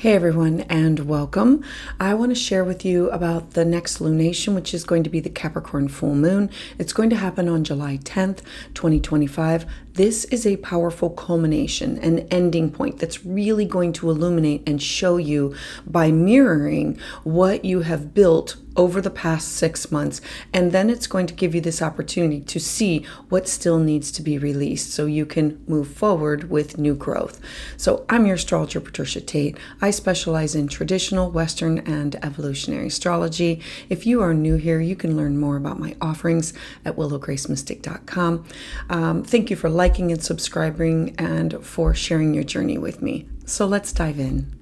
Hey everyone, and welcome. I want to share with you about the next lunation, which is going to be the Capricorn full moon. It's going to happen on July 10th, 2025. This is a powerful culmination, an ending point that's really going to illuminate and show you by mirroring what you have built over the past 6 months. And then it's going to give you this opportunity to see what still needs to be released so you can move forward with new growth. So I'm your astrologer, Patricia Tate. I specialize in traditional, Western, and evolutionary astrology. If you are new here, you can learn more about my offerings at willowgracemystic.com. Thank you for liking and subscribing and for sharing your journey with me. So let's dive in.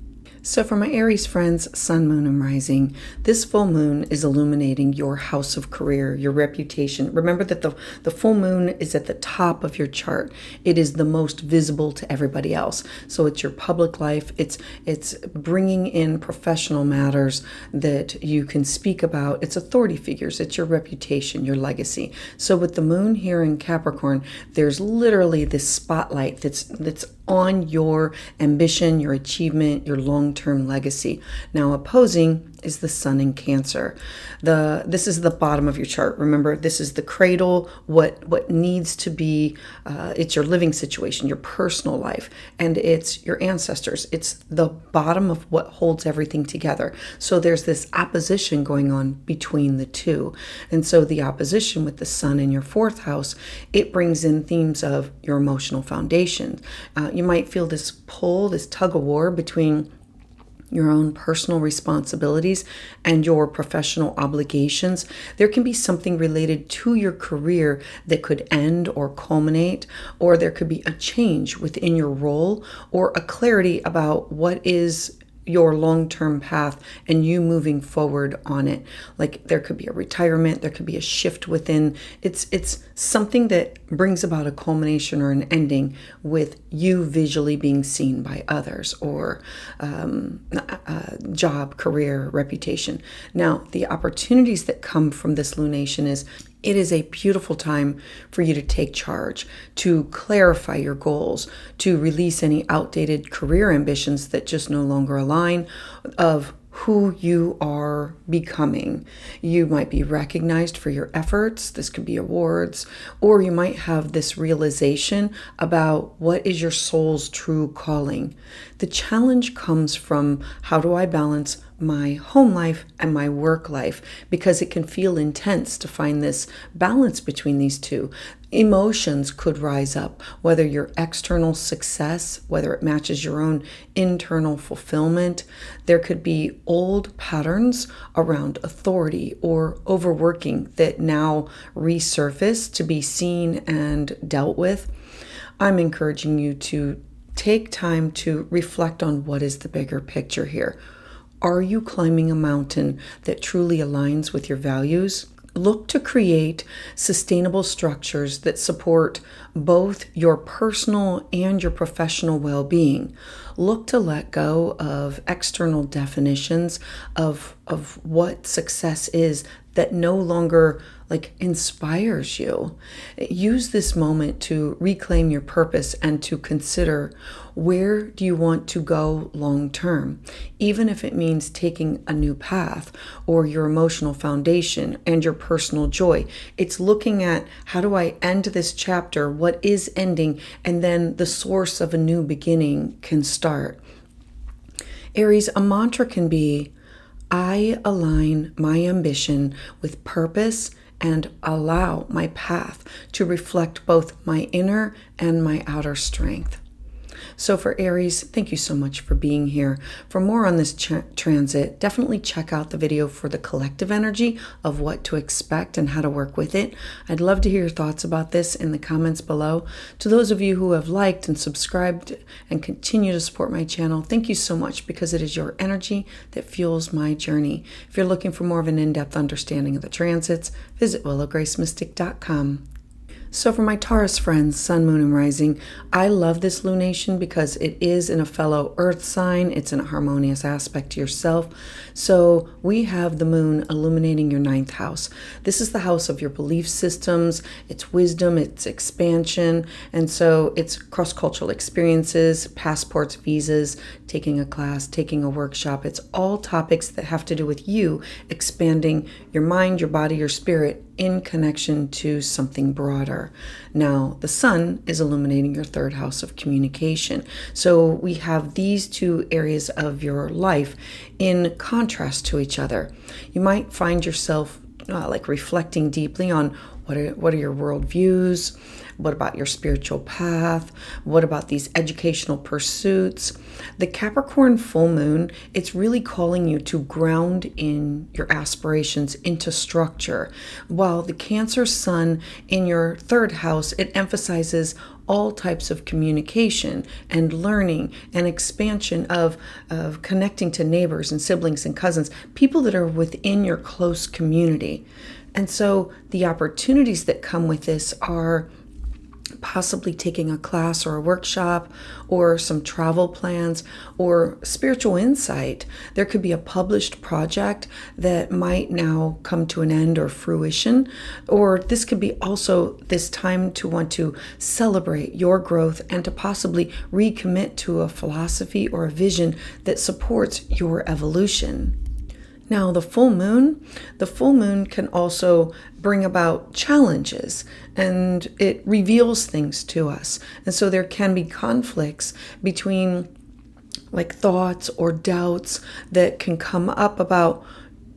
So for my Aries friends, Sun, Moon, and Rising, this full moon is illuminating your house of career, your reputation. Remember that the full moon is at the top of your chart. It is the most visible to everybody else. So it's your public life. It's bringing in professional matters that you can speak about. It's authority figures. It's your reputation, your legacy. So with the moon here in Capricorn, there's literally this spotlight that's on your ambition, your achievement, your long-term legacy. Now opposing is the sun in Cancer. This is the bottom of your chart. Remember, this is the cradle, what needs to be, it's your living situation, your personal life, and it's your ancestors. It's the bottom of what holds everything together. So there's this opposition going on between the two. And so the opposition with the sun in your fourth house, it brings in themes of your emotional foundation. You might feel this pull, this tug of war between your own personal responsibilities and your professional obligations. There can be something related to your career that could end or culminate, or there could be a change within your role or a clarity about what is your long-term path and you moving forward on it. Like there could be a retirement, there could be a shift within. It's something that brings about a culmination or an ending with you visually being seen by others, or job, career, reputation. Now, the opportunities that come from this lunation is it is a beautiful time for you to take charge, to clarify your goals, to release any outdated career ambitions that just no longer align, of who you are becoming. You might be recognized for your efforts. This could be awards, or you might have this realization about what is your soul's true calling. The challenge comes from, how do I balance my home life and my work life? Because it can feel intense to find this balance between these two. Emotions could rise up, whether your external success, whether it matches your own internal fulfillment. There could be old patterns around authority or overworking that now resurface to be seen and dealt with. I'm encouraging you to take time to reflect on what is the bigger picture here. Are you climbing a mountain that truly aligns with your values? Look to create sustainable structures that support both your personal and your professional well-being. Look to let go of external definitions of what success is that no longer inspires you. Use this moment to reclaim your purpose and to consider, where do you want to go long term, even if it means taking a new path, or your emotional foundation and your personal joy. It's looking at, how do I end this chapter, what is ending, and then the source of a new beginning can start. Aries, a mantra can be, I align my ambition with purpose and allow my path to reflect both my inner and my outer strength. So for Aries, thank you so much for being here. For more on this transit, definitely check out the video for the collective energy of what to expect and how to work with it. I'd love to hear your thoughts about this in the comments below. To those of you who have liked and subscribed and continue to support my channel, thank you so much, because it is your energy that fuels my journey. If you're looking for more of an in-depth understanding of the transits, visit willowgracemystic.com. So for my Taurus friends, Sun, Moon, and Rising, I love this lunation because it is in a fellow Earth sign. It's in a harmonious aspect to yourself. So we have the moon illuminating your ninth house. This is the house of your belief systems, it's wisdom, it's expansion. And so it's cross-cultural experiences, passports, visas, taking a class, taking a workshop. It's all topics that have to do with you expanding your mind, your body, your spirit in connection to something broader. Now, the sun is illuminating your third house of communication. So we have these two areas of your life in contrast to each other. You might find yourself like reflecting deeply on what are your worldviews? What about your spiritual path? What about these educational pursuits? The Capricorn full moon, it's really calling you to ground in your aspirations into structure. While the Cancer sun in your third house, it emphasizes all types of communication and learning and expansion of connecting to neighbors and siblings and cousins, people that are within your close community. And so the opportunities that come with this are possibly taking a class or a workshop or some travel plans or spiritual insight. There could be a published project that might now come to an end or fruition, or this could be also this time to want to celebrate your growth and to possibly recommit to a philosophy or a vision that supports your evolution. Now, the full moon can also bring about challenges, and it reveals things to us. And so there can be conflicts between like thoughts or doubts that can come up about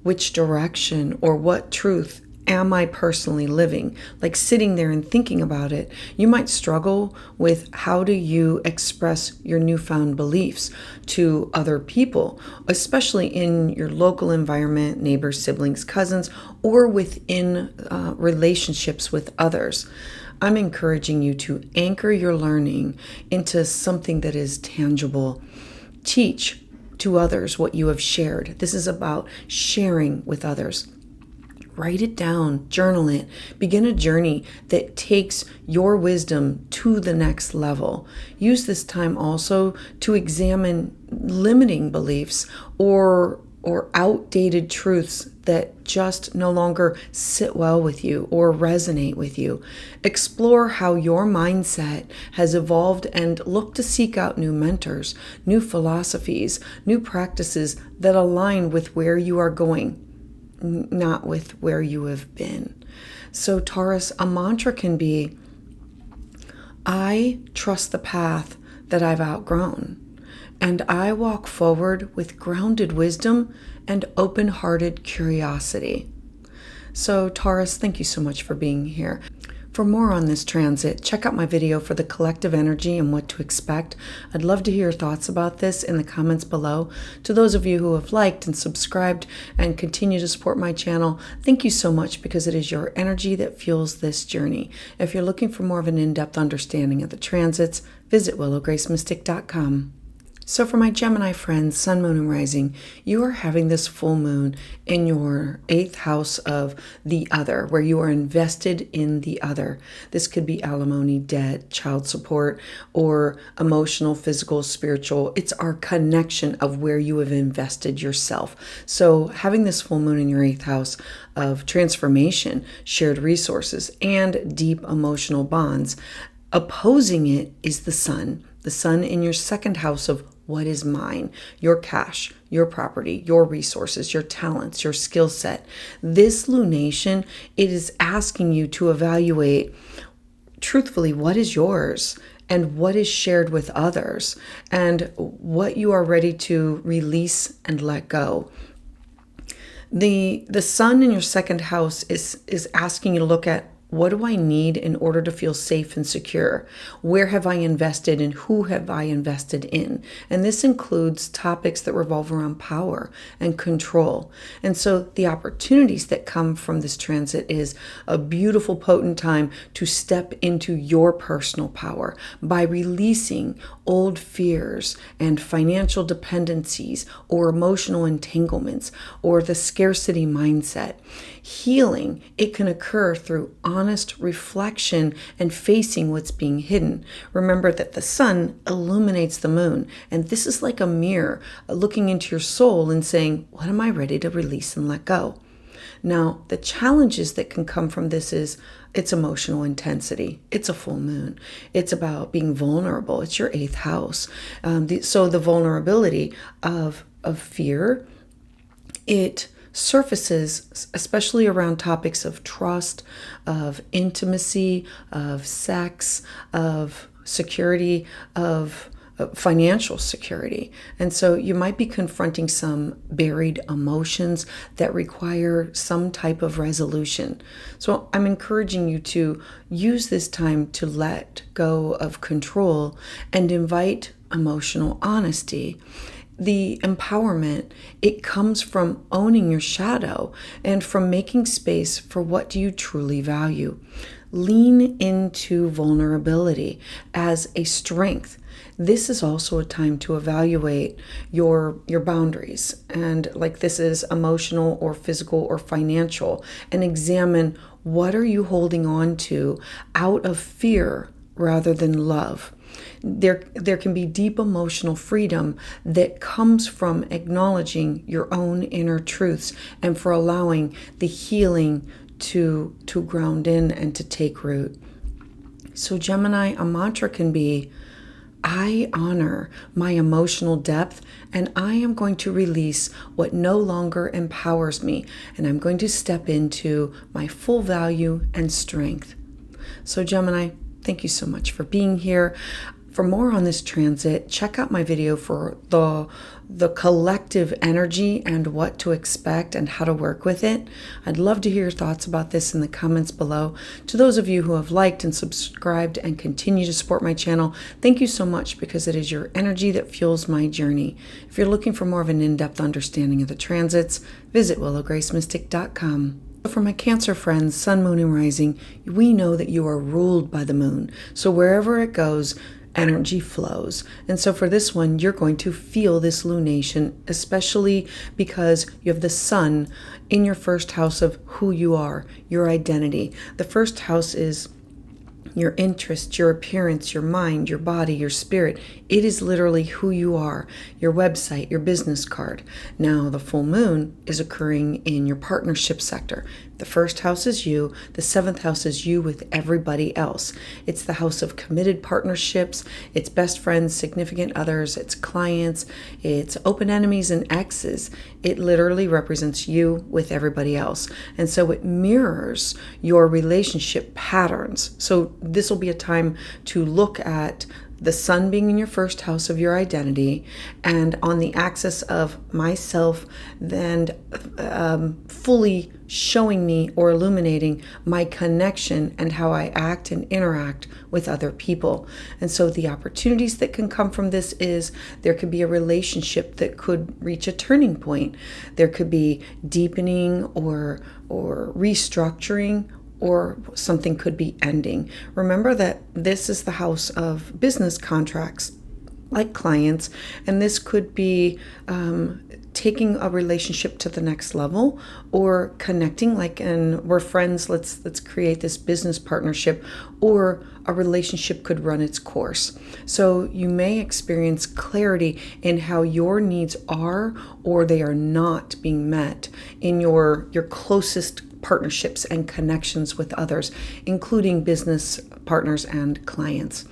which direction or what truth am I personally living? Like sitting there and thinking about it, you might struggle with how do you express your newfound beliefs to other people, especially in your local environment, neighbors, siblings, cousins, or within relationships with others. I'm encouraging you to anchor your learning into something that is tangible. Teach to others what you have shared. This is about sharing with others. Write it down, journal it, begin a journey that takes your wisdom to the next level. Use this time also to examine limiting beliefs or outdated truths that just no longer sit well with you or resonate with you. Explore how your mindset has evolved and look to seek out new mentors, new philosophies, new practices that align with where you are going, not with where you have been. So Taurus, a mantra can be, I trust the path that I've outgrown, and I walk forward with grounded wisdom and open-hearted curiosity. So Taurus, thank you so much for being here. For more on this transit, check out my video for the collective energy and what to expect. I'd love to hear your thoughts about this in the comments below. To those of you who have liked and subscribed and continue to support my channel, thank you so much, because it is your energy that fuels this journey. If you're looking for more of an in-depth understanding of the transits, visit willowgracemystic.com. So for my Gemini friends, Sun, Moon, and Rising, you are having this full moon in your 8th house of the other, where you are invested in the other. This could be alimony, debt, child support, or emotional, physical, spiritual. It's our connection of where you have invested yourself. So having this full moon in your 8th house of transformation, shared resources, and deep emotional bonds, opposing it is the sun in your 2nd house of what is mine, your cash, your property, your resources, your talents, your skill set. This lunation, it is asking you to evaluate truthfully what is yours and what is shared with others and what you are ready to release and let go. The sun in your 2nd house is asking you to look at, what do I need in order to feel safe and secure? Where have I invested and who have I invested in? And this includes topics that revolve around power and control. And so the opportunities that come from this transit is a beautiful, potent time to step into your personal power by releasing old fears and financial dependencies or emotional entanglements or the scarcity mindset. Healing, it can occur through honest reflection and facing what's being hidden. Remember that the sun illuminates the moon, and this is like a mirror looking into your soul and saying, what am I ready to release and let go? Now, the challenges that can come from this is it's emotional intensity. It's a full moon. It's about being vulnerable. It's your 8th house. So the vulnerability of fear, it surfaces, especially around topics of trust, of intimacy, of sex, of security, of financial security. And so you might be confronting some buried emotions that require some type of resolution. So I'm encouraging you to use this time to let go of control and invite emotional honesty. The empowerment, it comes from owning your shadow and from making space for what do you truly value. Lean into vulnerability as a strength. This is also a time to evaluate your boundaries, and like this is emotional or physical or financial, and examine what are you holding on to out of fear rather than love. There can be deep emotional freedom that comes from acknowledging your own inner truths and for allowing the healing to ground in and to take root. So Gemini, a mantra can be, I honor my emotional depth and I am going to release what no longer empowers me, and I'm going to step into my full value and strength. So Gemini, thank you so much for being here. For more on this transit, check out my video for the collective energy and what to expect and how to work with it. I'd love to hear your thoughts about this in the comments below. To those of you who have liked and subscribed and continue to support my channel, thank you so much, because it is your energy that fuels my journey. If you're looking for more of an in-depth understanding of the transits, visit willowgracemystic.com. For my Cancer friends, Sun, Moon, and Rising, we know that you are ruled by the moon. So wherever it goes, energy flows. And so for this one, you're going to feel this lunation, especially because you have the sun in your 1st house of who you are, your identity. The 1st house is your interest, your appearance, your mind, your body, your spirit. It is literally who you are, your website, your business card. Now, the full moon is occurring in your partnership sector. The 1st house is you. The 7th house is you with everybody else. It's the house of committed partnerships. It's best friends, significant others. It's clients. It's open enemies and exes. It literally represents you with everybody else. And so it mirrors your relationship patterns. So this will be a time to look at the sun being in your 1st house of your identity, and on the axis of myself, then fully showing me or illuminating my connection and how I act and interact with other people. And so the opportunities that can come from this is there could be a relationship that could reach a turning point. There could be deepening or restructuring, or something could be ending. Remember that this is the house of business contracts, like clients, and this could be taking a relationship to the next level, or connecting, like, and we're friends, let's create this business partnership, or a relationship could run its course. So you may experience clarity in how your needs are or they are not being met in your closest partnerships and connections with others, including business partners and clients.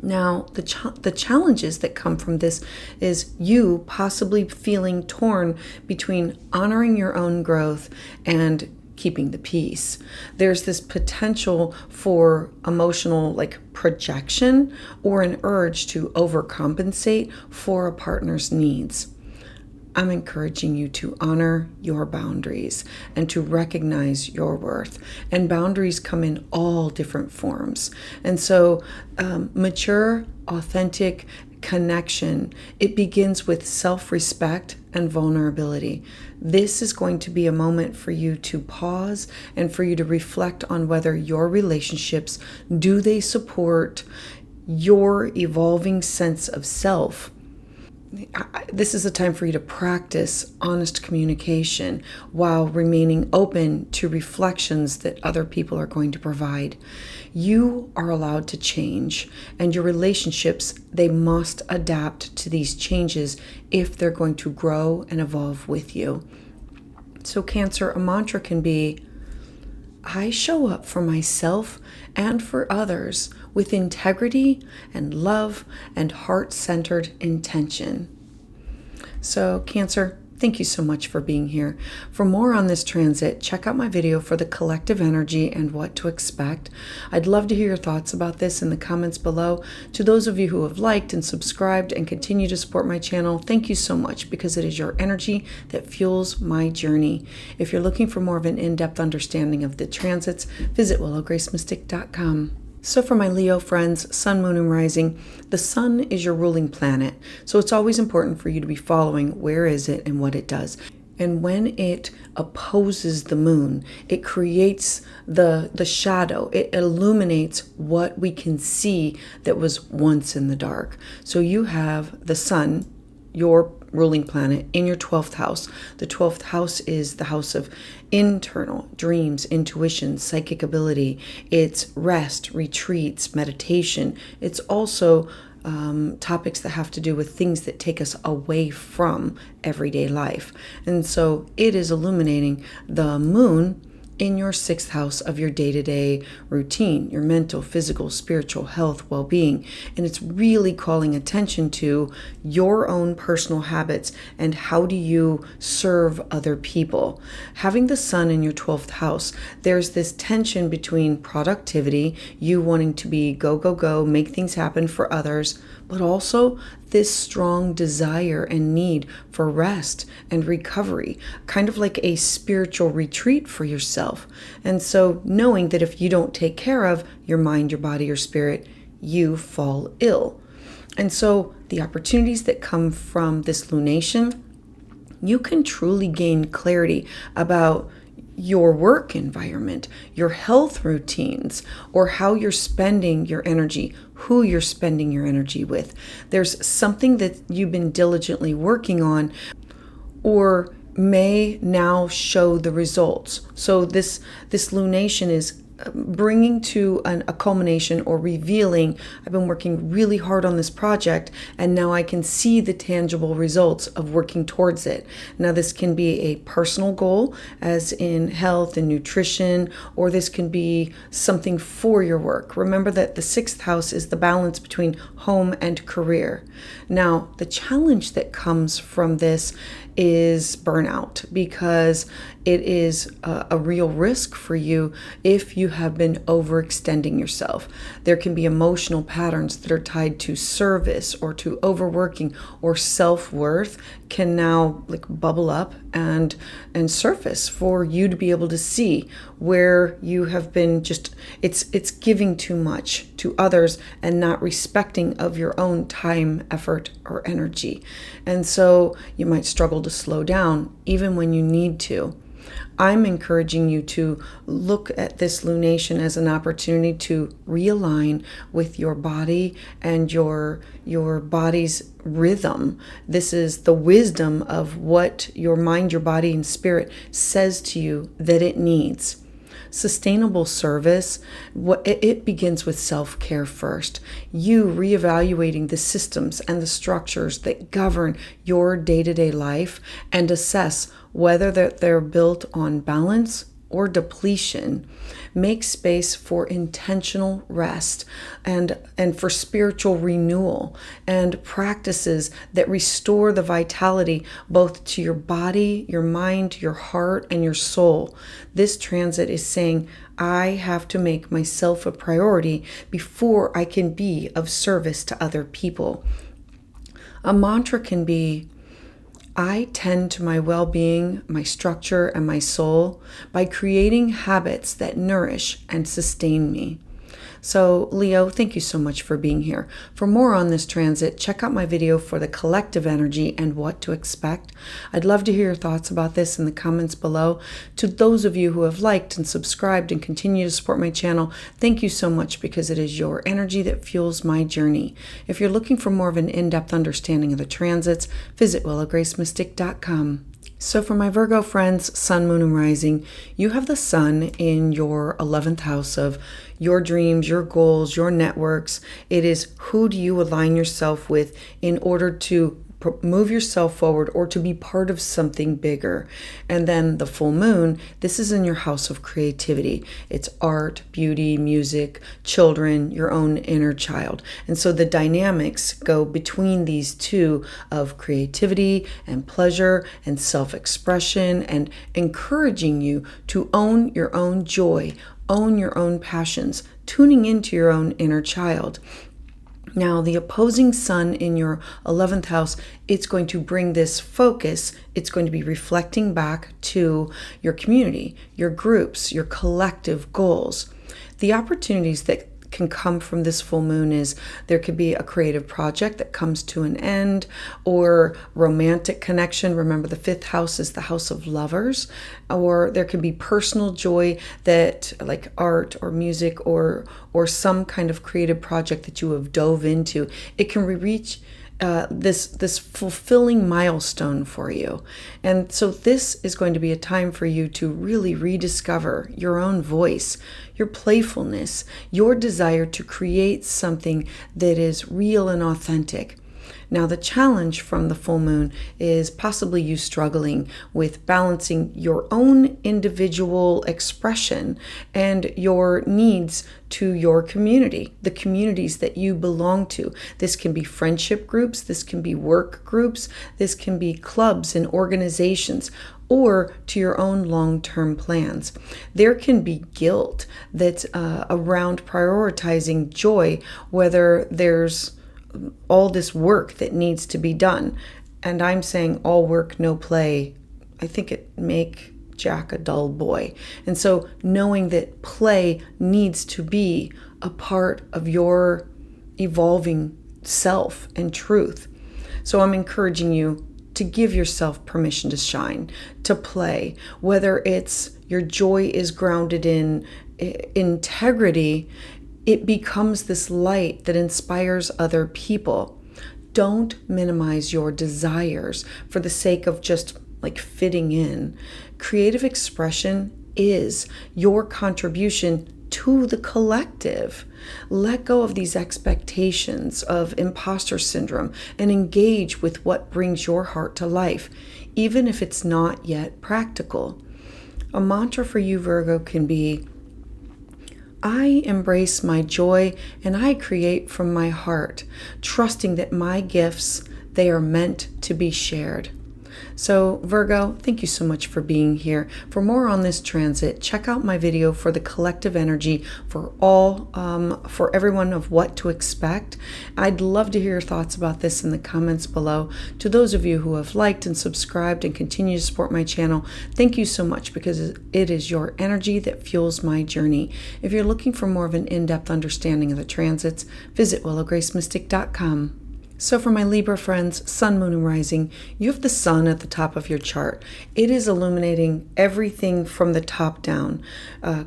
Now, the challenges that come from this is you possibly feeling torn between honoring your own growth and keeping the peace. There's this potential for emotional projection or an urge to overcompensate for a partner's needs. I'm encouraging you to honor your boundaries and to recognize your worth. And boundaries come in all different forms. And so mature, authentic connection, it begins with self-respect and vulnerability. This is going to be a moment for you to pause and for you to reflect on whether your relationships, do they support your evolving sense of self? this is a time for you to practice honest communication while remaining open to reflections that other people are going to provide. You are allowed to change, and your relationships, they must adapt to these changes if they're going to grow and evolve with you. So Cancer, a mantra can be, I show up for myself and for others with integrity and love and heart-centered intention. So Cancer, thank you so much for being here. For more on this transit, check out my video for the collective energy and what to expect. I'd love to hear your thoughts about this in the comments below. To those of you who have liked and subscribed and continue to support my channel, thank you so much, because it is your energy that fuels my journey. If you're looking for more of an in-depth understanding of the transits, visit willowgracemystic.com. So for my Leo friends, Sun, Moon, and Rising, the Sun is your ruling planet. So it's always important for you to be following where is it and what it does. And when it opposes the moon, it creates the shadow. It illuminates what we can see that was once in the dark. So you have the Sun, your ruling planet, in your 12th house. The 12th house is the house of internal dreams, intuition, psychic ability. It's rest, retreats, meditation. It's also topics that have to do with things that take us away from everyday life. And so it is illuminating the moon in your 6th house of your day-to-day routine, your mental, physical, spiritual health, well-being. And it's really calling attention to your own personal habits and how do you serve other people. Having the Sun in your 12th house, there's this tension between productivity, you wanting to be go, go, go, make things happen for others, but also this strong desire and need for rest and recovery, kind of like a spiritual retreat for yourself. And so knowing that if you don't take care of your mind, your body, your spirit, you fall ill. And so the opportunities that come from this lunation, you can truly gain clarity about your work environment, your health routines, or how you're spending your energy, who you're spending your energy with. There's something that you've been diligently working on or may now show the results. So this lunation is bringing to a culmination or revealing, I've been working really hard on this project and now I can see the tangible results of working towards it. Now this can be a personal goal as in health and nutrition, or this can be something for your work. Remember that the 6th house is the balance between home and career. Now the challenge that comes from this is burnout, because it is a real risk for you if you have been overextending yourself. There can be emotional patterns that are tied to service or to overworking, or self-worth can now like bubble up and surface for you to be able to see where you have been just, it's giving too much to others and not respecting of your own time, effort, or energy. And so you might struggle to slow down even when you need to. I'm encouraging you to look at this lunation as an opportunity to realign with your body and your body's rhythm. This is the wisdom of what your mind, your body, and spirit says to you that it needs. Sustainable service, it begins with self-care first. You reevaluating the systems and the structures that govern your day-to-day life and assess whether they're built on balance or depletion. Make space for intentional rest and for spiritual renewal and practices that restore the vitality both to your body, your mind, your heart, and your soul. This transit is saying, I have to make myself a priority before I can be of service to other people. A mantra can be, I tend to my well-being, my structure, and my soul by creating habits that nourish and sustain me. So Leo, thank you so much for being here. For more on this transit, check out my video for the collective energy and what to expect. I'd love to hear your thoughts about this in the comments below. To those of you who have liked and subscribed and continue to support my channel, thank you so much, because it is your energy that fuels my journey. If you're looking for more of an in-depth understanding of the transits, visit willowgracemystic.com. So for my Virgo friends, Sun, Moon, and Rising, you have the Sun in your 11th house of your dreams, your goals, your networks. It is who do you align yourself with in order to move yourself forward or to be part of something bigger. And then the full moon, this is in your house of creativity. It's art, beauty, music, children, your own inner child. And so the dynamics go between these two of creativity and pleasure and self-expression and encouraging you to own your own joy, own your own passions, tuning into your own inner child. Now, the opposing sun in your 11th house, it's going to bring this focus. It's going to be reflecting back to your community, your groups, your collective goals. The opportunities that can come from this full moon is there could be a creative project that comes to an end, or romantic connection. Remember, the 5th house is the house of lovers. Or there could be personal joy, that like art or music or some kind of creative project that you have dove into. It can reach this fulfilling milestone for you. And so this is going to be a time for you to really rediscover your own voice, your playfulness, your desire to create something that is real and authentic. Now, the challenge from the full moon is possibly you struggling with balancing your own individual expression and your needs to your community, the communities that you belong to. This can be friendship groups, this can be work groups, this can be clubs and organizations, or to your own long-term plans. There can be guilt that's around prioritizing joy, whether there's all this work that needs to be done. And I'm saying all work, no play. I think it make Jack a dull boy. And so knowing that play needs to be a part of your evolving self and truth. So I'm encouraging you to give yourself permission to shine, to play, whether it's your joy is grounded in integrity. It becomes this light that inspires other people. Don't minimize your desires for the sake of just like fitting in. Creative expression is your contribution to the collective. Let go of these expectations of imposter syndrome and engage with what brings your heart to life, even if it's not yet practical. A mantra for you, Virgo, can be, I embrace my joy and I create from my heart, trusting that my gifts, they are meant to be shared. So Virgo, thank you so much for being here. For more on this transit, check out my video for the collective energy for everyone of what to expect. I'd love to hear your thoughts about this in the comments below. To those of you who have liked and subscribed and continue to support my channel, thank you so much, because it is your energy that fuels my journey. If you're looking for more of an in-depth understanding of the transits, visit willowgracemystic.com. So for my Libra friends, Sun, Moon, and Rising, you have the Sun at the top of your chart. It is illuminating everything from the top down,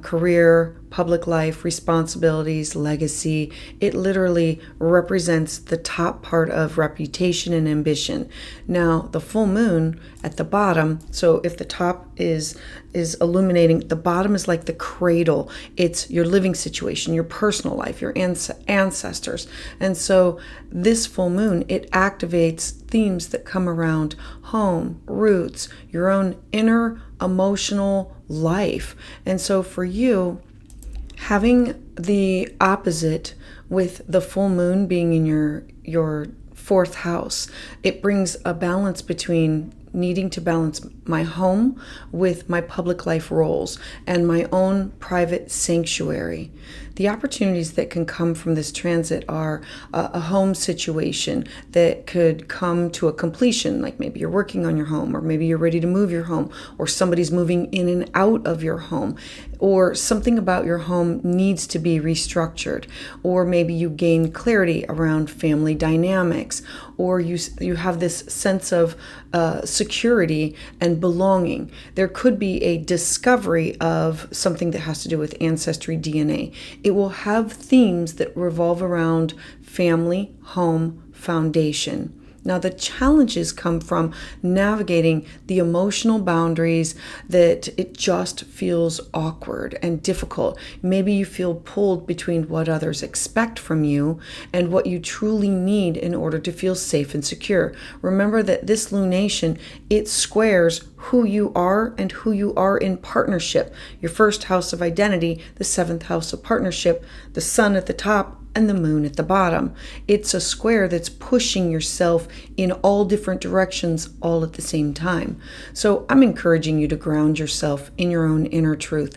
career, public life, responsibilities, legacy. It literally represents the top part of reputation and ambition. Now, the full moon at the bottom, so if the top is illuminating, the bottom is like the cradle. It's your living situation, your personal life, your ancestors. And so this full moon, it activates themes that come around home, roots, your own inner emotional life. And so for you, having the opposite with the full moon being in your 4th house, it brings a balance between needing to balance my home with my public life roles and my own private sanctuary. The opportunities that can come from this transit are a home situation that could come to a completion, like maybe you're working on your home, or maybe you're ready to move your home, or somebody's moving in and out of your home, or something about your home needs to be restructured, or maybe you gain clarity around family dynamics, or you have this sense of security and belonging. There could be a discovery of something that has to do with ancestry DNA. It will have themes that revolve around family, home, foundation. Now, the challenges come from navigating the emotional boundaries that it just feels awkward and difficult. Maybe you feel pulled between what others expect from you and what you truly need in order to feel safe and secure. Remember that this lunation, it squares who you are and who you are in partnership. Your first house of identity, the seventh house of partnership, the sun at the top, and the moon at the bottom. It's a square that's pushing yourself in all different directions all at the same time. So I'm encouraging you to ground yourself in your own inner truth.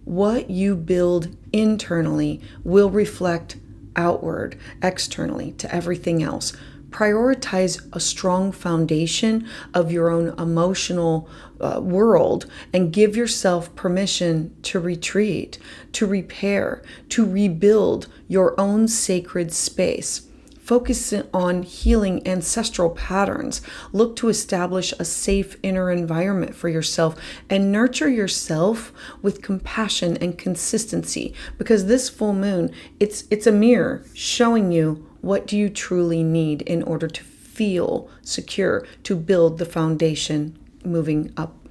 What you build internally will reflect outward, externally, to everything else. Prioritize a strong foundation of your own emotional world and give yourself permission to retreat, to repair, to rebuild your own sacred space. Focus on healing ancestral patterns. Look to establish a safe inner environment for yourself and nurture yourself with compassion and consistency, because this full moon, it's a mirror showing you what do you truly need in order to feel secure, to build the foundation moving up.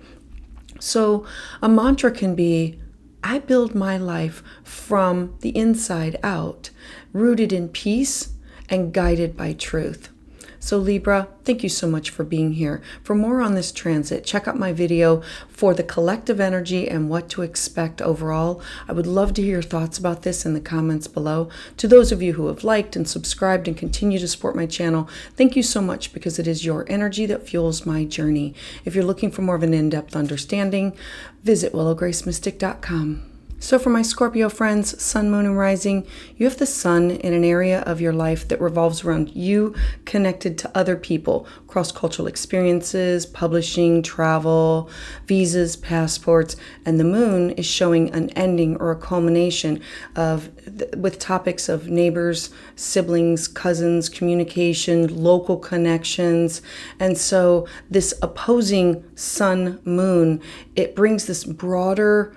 So a mantra can be, I build my life from the inside out, rooted in peace and guided by truth. So Libra, thank you so much for being here. For more on this transit, check out my video for the collective energy and what to expect overall. I would love to hear your thoughts about this in the comments below. To those of you who have liked and subscribed and continue to support my channel, thank you so much, because it is your energy that fuels my journey. If you're looking for more of an in-depth understanding, visit willowgracemystic.com. So for my Scorpio friends, sun, moon, and rising, you have the sun in an area of your life that revolves around you connected to other people, cross-cultural experiences, publishing, travel, visas, passports, and the moon is showing an ending or a culmination with topics of neighbors, siblings, cousins, communication, local connections. And so this opposing sun, moon, it brings this broader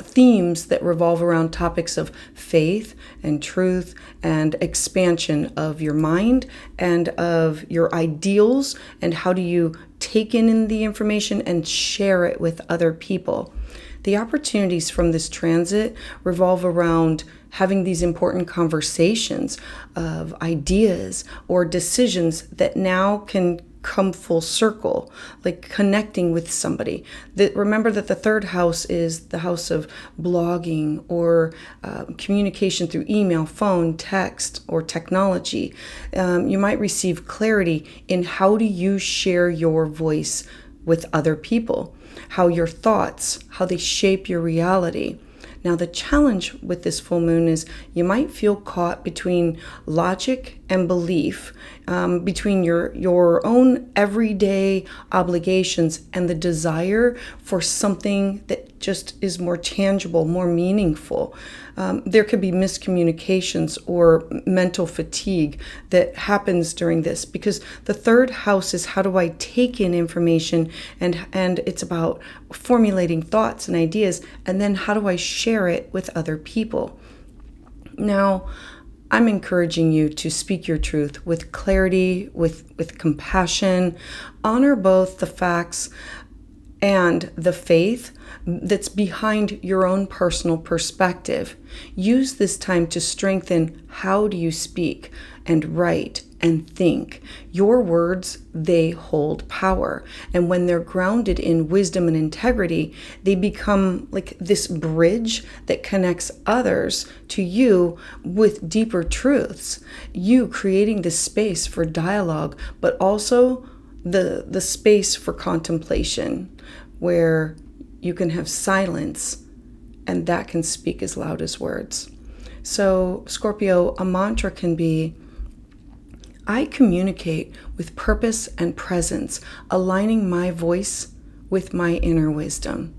themes that revolve around topics of faith and truth and expansion of your mind and of your ideals, and how do you take in the information and share it with other people. The opportunities from this transit revolve around having these important conversations of ideas or decisions that now can come full circle, like connecting with somebody. Remember that the third house is the house of blogging or communication through email, phone, text, or technology. You might receive clarity in how do you share your voice with other people, how your thoughts, how they shape your reality. Now, the challenge with this full moon is you might feel caught between logic and belief, between your own everyday obligations and the desire for something that just is more tangible, more meaningful. There could be miscommunications or mental fatigue that happens during this, because the third house is how do I take in information, and it's about formulating thoughts and ideas, and then how do I share it with other people. Now, I'm encouraging you to speak your truth with clarity, with compassion. Honor both the facts and the faith that's behind your own personal perspective. Use this time to strengthen how do you speak and write and think. Your words, they hold power. And when they're grounded in wisdom and integrity, they become like this bridge that connects others to you with deeper truths. You creating this space for dialogue, but also the space for contemplation, where you can have silence and that can speak as loud as words. So, Scorpio, a mantra can be, I communicate with purpose and presence, aligning my voice with my inner wisdom.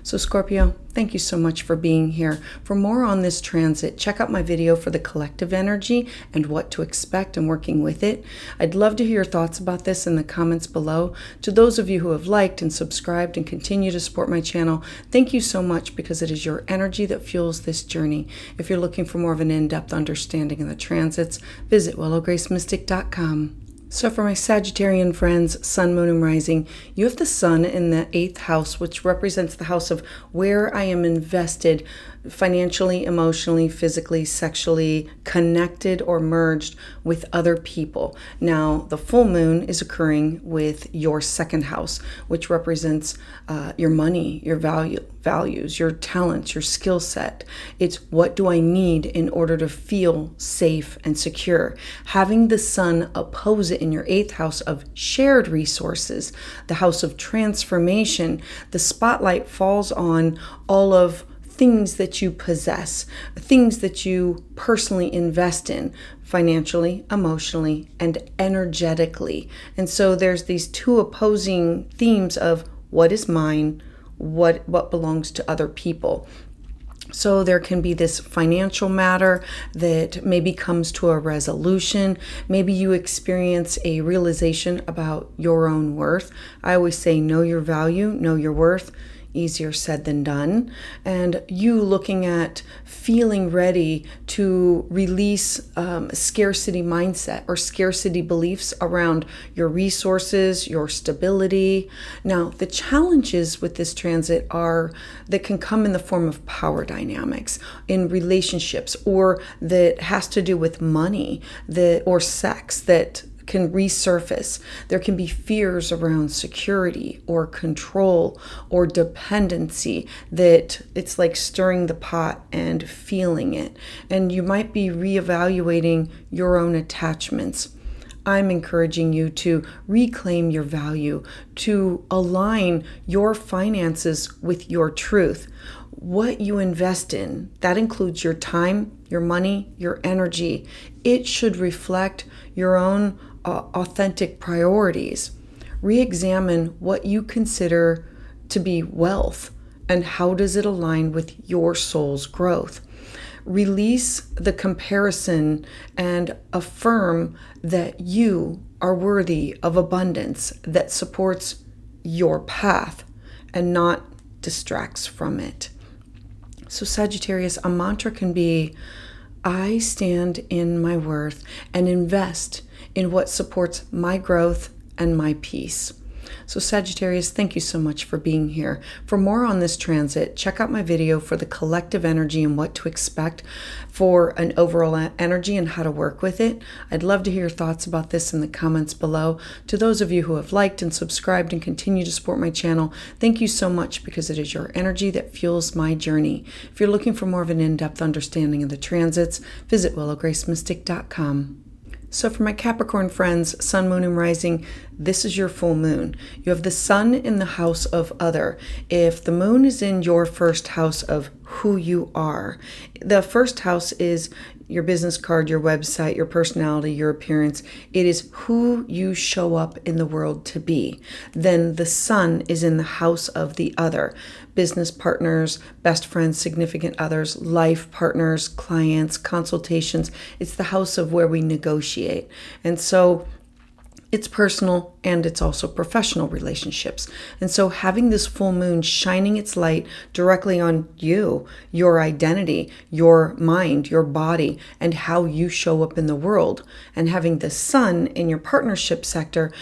So Scorpio, thank you so much for being here. For more on this transit, check out my video for the collective energy and what to expect and working with it. I'd love to hear your thoughts about this in the comments below. To those of you who have liked and subscribed and continue to support my channel, thank you so much, because it is your energy that fuels this journey. If you're looking for more of an in-depth understanding of the transits, visit willowgracemystic.com. So for my Sagittarian friends, Sun, Moon, and Rising, you have the Sun in the 8th house, which represents the house of where I am invested financially, emotionally, physically, sexually, connected or merged with other people. Now, the full moon is occurring with your 2nd house, which represents your money, your values, your talents, your skill set. It's what do I need in order to feel safe and secure. Having the Sun oppose it in your 8th house of shared resources, the house of transformation, the spotlight falls on all of things that you possess, things that you personally invest in financially, emotionally, and energetically. And so there's these two opposing themes of what is mine, what belongs to other people. So there can be this financial matter that maybe comes to a resolution. Maybe you experience a realization about your own worth. I always say, know your value, know your worth. Easier said than done. And you looking at feeling ready to release scarcity mindset or scarcity beliefs around your resources, your stability. Now, the challenges with this transit are that can come in the form of power dynamics in relationships, or that has to do with money, or sex, that can resurface. There can be fears around security or control or dependency, that it's like stirring the pot and feeling it. And you might be reevaluating your own attachments. I'm encouraging you to reclaim your value, to align your finances with your truth. What you invest in, that includes your time, your money, your energy. It should reflect your own authentic priorities. Re-examine what you consider to be wealth and how does it align with your soul's growth. Release the comparison and affirm that you are worthy of abundance that supports your path and not distracts from it. So Sagittarius, a mantra can be, I stand in my worth and invest in what supports my growth and my peace. So Sagittarius, thank you so much for being here. For more on this transit, check out my video for the collective energy and what to expect for an overall energy and how to work with it. I'd love to hear your thoughts about this in the comments below. To those of you who have liked and subscribed and continue to support my channel, thank you so much, because it is your energy that fuels my journey. If you're looking for more of an in-depth understanding of the transits, visit willowgracemystic.com. So for my Capricorn friends, Sun, Moon, and Rising, this is your full moon. You have the Sun in the house of other. If the moon is in your 1st house of who you are, the 1st house is your business card, your website, your personality, your appearance. It is who you show up in the world to be. Then the Sun is in the house of the other. Business partners, best friends, significant others, life partners, clients, consultations. It's the house of where we negotiate. And so it's personal and it's also professional relationships. And so having this full moon shining its light directly on you, your identity, your mind, your body, and how you show up in the world, and having the Sun in your partnership sector,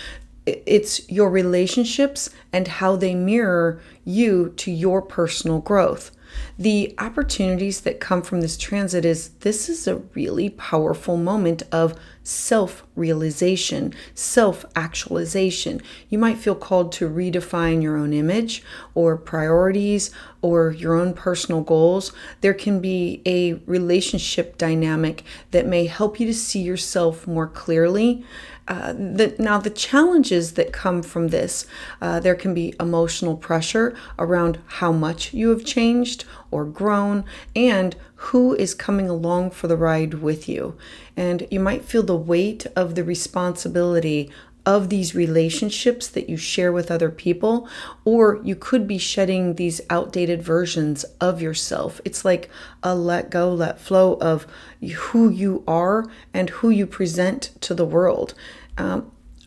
it's your relationships and how they mirror you to your personal growth. The opportunities that come from this transit this is a really powerful moment of self-realization, self-actualization. You might feel called to redefine your own image or priorities or your own personal goals. There can be a relationship dynamic that may help you to see yourself more clearly, Now, the challenges that come from this, there can be emotional pressure around how much you have changed or grown and who is coming along for the ride with you. And you might feel the weight of the responsibility of these relationships that you share with other people, or you could be shedding these outdated versions of yourself. It's like a let go, let flow of who you are and who you present to the world.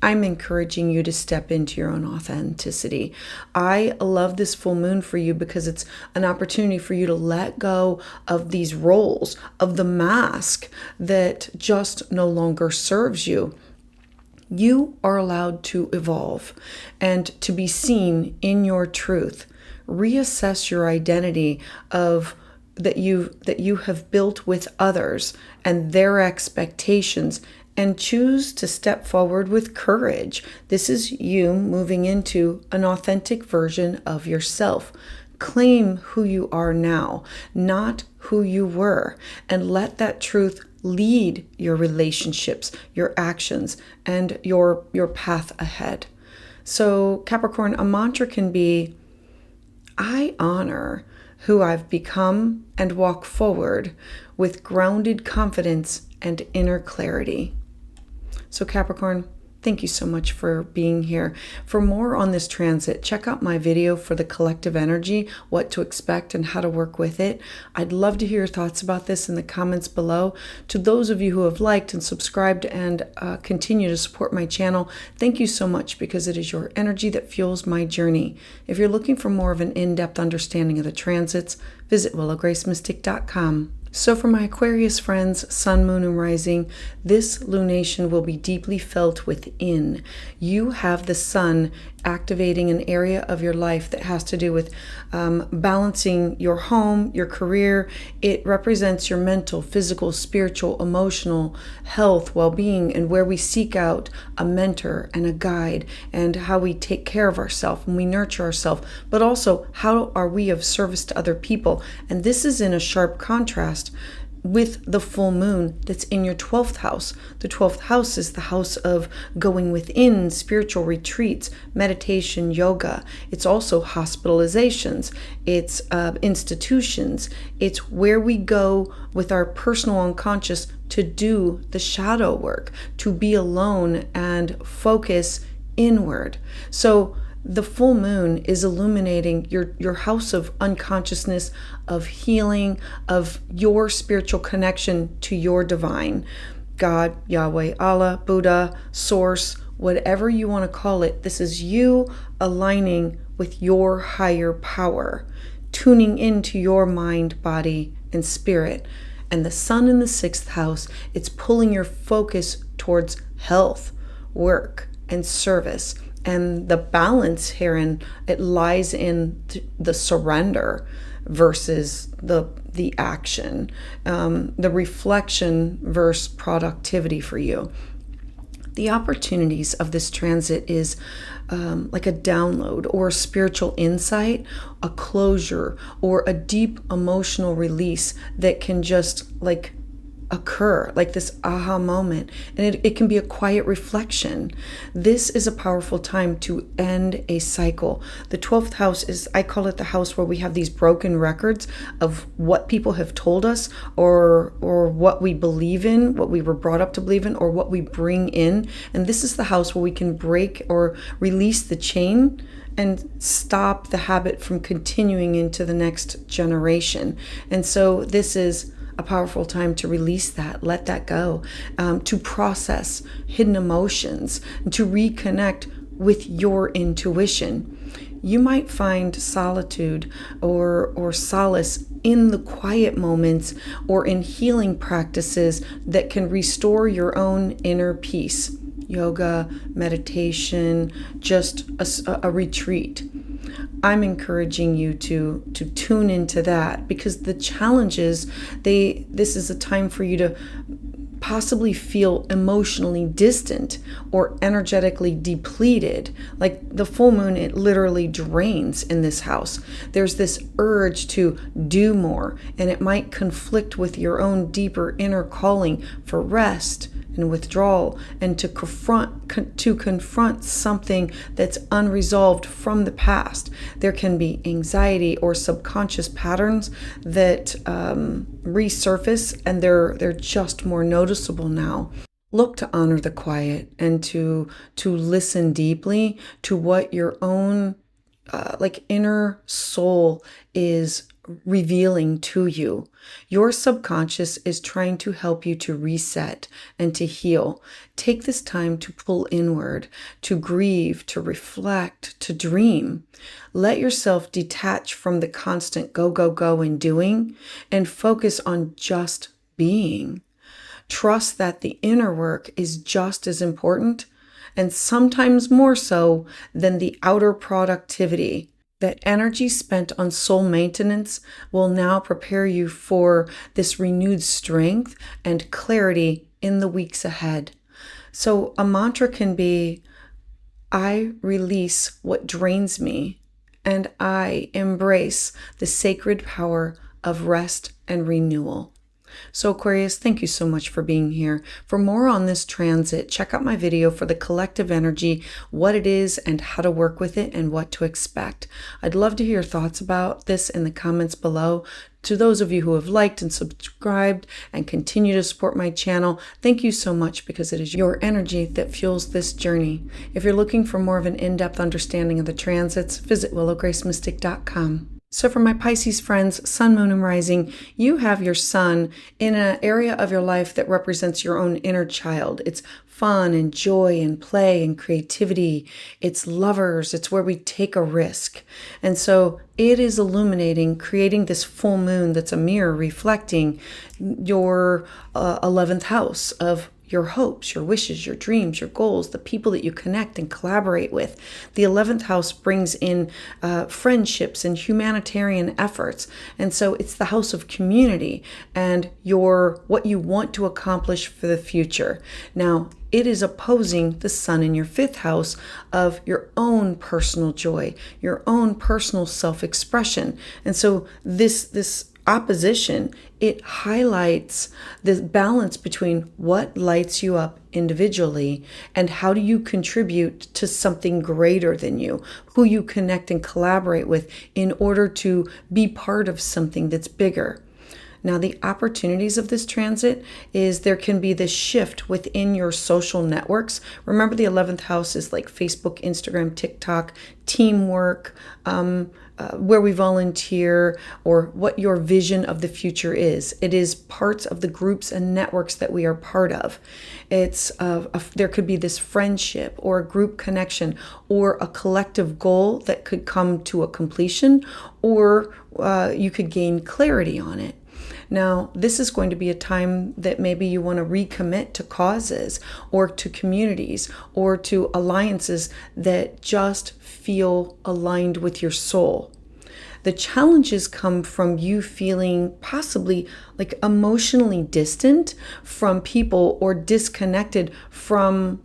I'm encouraging you to step into your own authenticity. I love this full moon for you because it's an opportunity for you to let go of these roles, of the mask that just no longer serves you. You are allowed to evolve and to be seen in your truth. Reassess your identity of that you have built with others and their expectations, and choose to step forward with courage. This is you moving into an authentic version of yourself. Claim who you are now, not who you were, and let that truth lead your relationships, your actions, and your path ahead. So Capricorn, a mantra can be, I honor who I've become and walk forward with grounded confidence and inner clarity. So Capricorn, thank you so much for being here. For more on this transit, check out my video for the collective energy, what to expect and how to work with it. I'd love to hear your thoughts about this in the comments below. To those of you who have liked and subscribed and continue to support my channel, thank you so much, because it is your energy that fuels my journey. If you're looking for more of an in-depth understanding of the transits, visit willowgracemystic.com. So for my Aquarius friends, Sun, Moon, and Rising, this lunation will be deeply felt within. You have the Sun activating an area of your life that has to do with balancing your home, your career. It represents your mental, physical, spiritual, emotional health, well-being, and where we seek out a mentor and a guide, and how we take care of ourselves and we nurture ourselves, but also how are we of service to other people. And this is in a sharp contrast with the full moon that's in your 12th house. The 12th house is the house of going within, spiritual retreats, meditation, yoga. It's also hospitalizations. It's institutions. It's where we go with our personal unconscious to do the shadow work, to be alone and focus inward. So the full moon is illuminating your house of unconsciousness, of healing, of your spiritual connection to your divine. God, Yahweh, Allah, Buddha, Source, whatever you want to call it. This is you aligning with your higher power, tuning into your mind, body, and spirit. And the Sun in the 6th house, it's pulling your focus towards health, work, and service. And the balance herein, it lies in the surrender versus the action, the reflection versus productivity for you. The opportunities of this transit is like a download or a spiritual insight, a closure, or a deep emotional release that can just like occur, like this aha moment. And it can be a quiet reflection. This is a powerful time to end a cycle. The 12th house is, I call it the house where we have these broken records of what people have told us, or what we believe in, what we were brought up to believe in, or what we bring in. And this is the house where we can break or release the chain and stop the habit from continuing into the next generation. And so this is a powerful time to release that, let that go, to process hidden emotions, and to reconnect with your intuition. You might find solitude or solace in the quiet moments or in healing practices that can restore your own inner peace. Yoga, meditation, just a retreat. I'm encouraging you to tune into that, because the challenges, this is a time for you to possibly feel emotionally distant or energetically depleted. Like the full moon, it literally drains in this house. There's this urge to do more, and it might conflict with your own deeper inner calling for rest and withdrawal, and to confront something that's unresolved from the past. There can be anxiety or subconscious patterns that resurface, and they're just more noticeable now. Look to honor the quiet and to listen deeply to what your own inner soul is revealing to you. Your subconscious is trying to help you to reset and to heal. Take this time to pull inward, to grieve, to reflect, to dream. Let yourself detach from the constant go, go, go and doing, and focus on just being. Trust that the inner work is just as important, and sometimes more so than the outer productivity. That energy spent on soul maintenance will now prepare you for this renewed strength and clarity in the weeks ahead. So a mantra can be, I release what drains me, and I embrace the sacred power of rest and renewal. So Aquarius, thank you so much for being here. For more on this transit, check out my video for the collective energy, what it is and how to work with it and what to expect. I'd love to hear your thoughts about this in the comments below. To those of you who have liked and subscribed and continue to support my channel, thank you so much, because it is your energy that fuels this journey. If you're looking for more of an in-depth understanding of the transits, visit willowgracemystic.com. So for my Pisces friends, Sun, Moon, and Rising, you have your Sun in an area of your life that represents your own inner child. It's fun and joy and play and creativity. It's lovers. It's where we take a risk. And so it is illuminating, creating this full moon that's a mirror reflecting your 11th house of your hopes, your wishes, your dreams, your goals, the people that you connect and collaborate with. The 11th house brings in friendships and humanitarian efforts. And so it's the house of community and what you want to accomplish for the future. Now, it is opposing the Sun in your 5th house of your own personal joy, your own personal self-expression. And so this opposition, it highlights the balance between what lights you up individually and how do you contribute to something greater than you, who you connect and collaborate with in order to be part of something that's bigger. Now, the opportunities of this transit is there can be this shift within your social networks. Remember, the 11th house is like Facebook, Instagram, TikTok, teamwork, where we volunteer, or what your vision of the future is. It is parts of the groups and networks that we are part of. It's there could be this friendship or a group connection or a collective goal that could come to a completion, or you could gain clarity on it. Now, this is going to be a time that maybe you want to recommit to causes or to communities or to alliances that just feel aligned with your soul. The challenges come from you feeling possibly like emotionally distant from people or disconnected from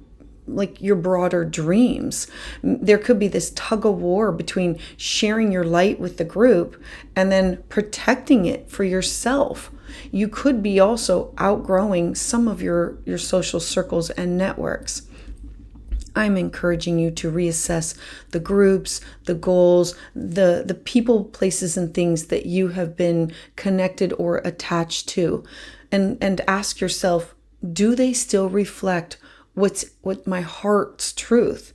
like your broader dreams. There could be this tug of war between sharing your light with the group and then protecting it for yourself. You could be also outgrowing some of your social circles and networks. I'm encouraging you to reassess the groups, the goals, the people, places, and things that you have been connected or attached to, and ask yourself, do they still reflect what my heart's truth?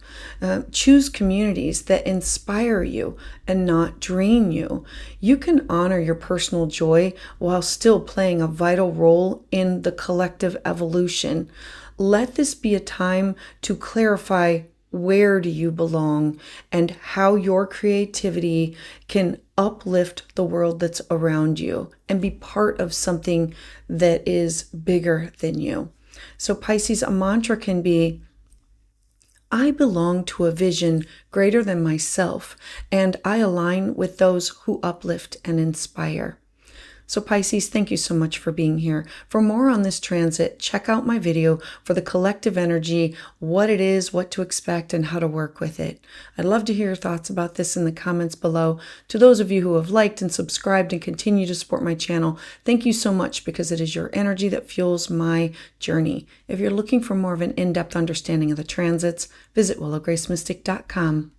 Choose communities that inspire you and not drain you. You can honor your personal joy while still playing a vital role in the collective evolution. Let this be a time to clarify, where do you belong and how your creativity can uplift the world that's around you and be part of something that is bigger than you. So Pisces, a mantra can be, I belong to a vision greater than myself, and I align with those who uplift and inspire. So Pisces, thank you so much for being here. For more on this transit, check out my video for the collective energy, what it is, what to expect, and how to work with it. I'd love to hear your thoughts about this in the comments below. To those of you who have liked and subscribed and continue to support my channel, thank you so much, because it is your energy that fuels my journey. If you're looking for more of an in-depth understanding of the transits, visit willowgracemystic.com.